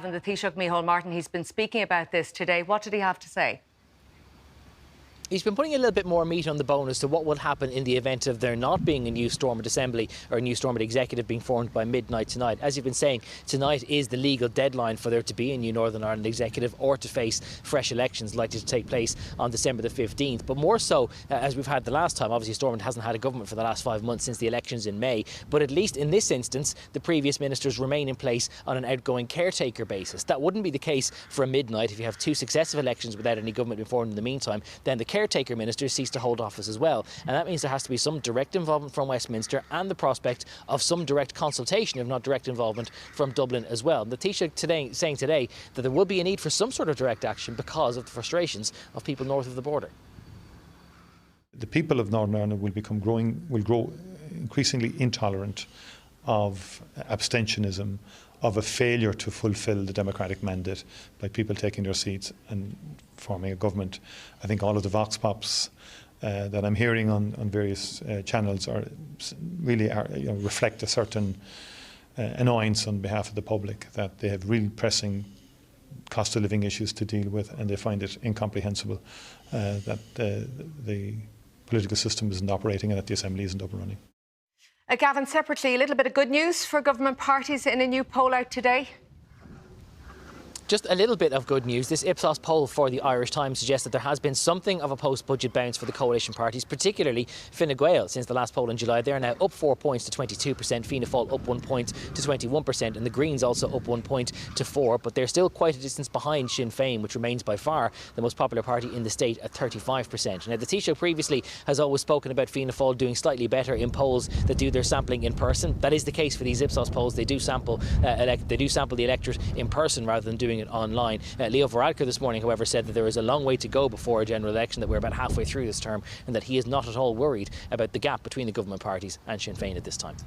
The Taoiseach Micheál Martin, he's been speaking about this today. What did he have to say? He's been putting a little bit more meat on the bone as to what will happen in the event of there not being a new Stormont Assembly or a new Stormont Executive being formed by midnight tonight. As you've been saying, tonight is the legal deadline for there to be a new Northern Ireland Executive or to face fresh elections likely to take place on December the 15th. But more so, as we've had the last time, obviously Stormont hasn't had a government for the last 5 months since the elections in May. But at least in this instance, the previous ministers remain in place on an outgoing caretaker basis. That wouldn't be the case for a midnight. If you have 2 successive elections without any government being formed in the meantime, then the caretaker minister cease to hold office as well, and that means there has to be some direct involvement from Westminster and the prospect of some direct consultation, if not direct involvement, from Dublin as well. The Taoiseach saying today that there will be a need for some sort of direct action because of the frustrations of people north of the border. The people of Northern Ireland will grow increasingly intolerant of abstentionism, of a failure to fulfil the democratic mandate by people taking their seats and forming a government. I think all of the vox pops that I'm hearing on various channels reflect a certain annoyance on behalf of the public that they have real pressing cost of living issues to deal with, and they find it incomprehensible that the political system isn't operating and that the Assembly isn't up and running. Gavin, separately, a little bit of good news for government parties in a new poll out today. Just a little bit of good news. This Ipsos poll for the Irish Times suggests that there has been something of a post-budget bounce for the coalition parties, particularly Fine Gael. Since the last poll in July, they're now up 4 points to 22%, Fianna Fáil up 1 point to 21%, and the Greens also up 1 point to 4%, but they're still quite a distance behind Sinn Féin, which remains by far the most popular party in the state at 35%. Now, the Taoiseach previously has always spoken about Fianna Fáil doing slightly better in polls that do their sampling in person. That is the case for these Ipsos polls. They do sample the electorate in person rather than doing it online. Leo Varadkar this morning, however, said that there is a long way to go before a general election, that we're about halfway through this term, and that he is not at all worried about the gap between the government parties and Sinn Féin at this time.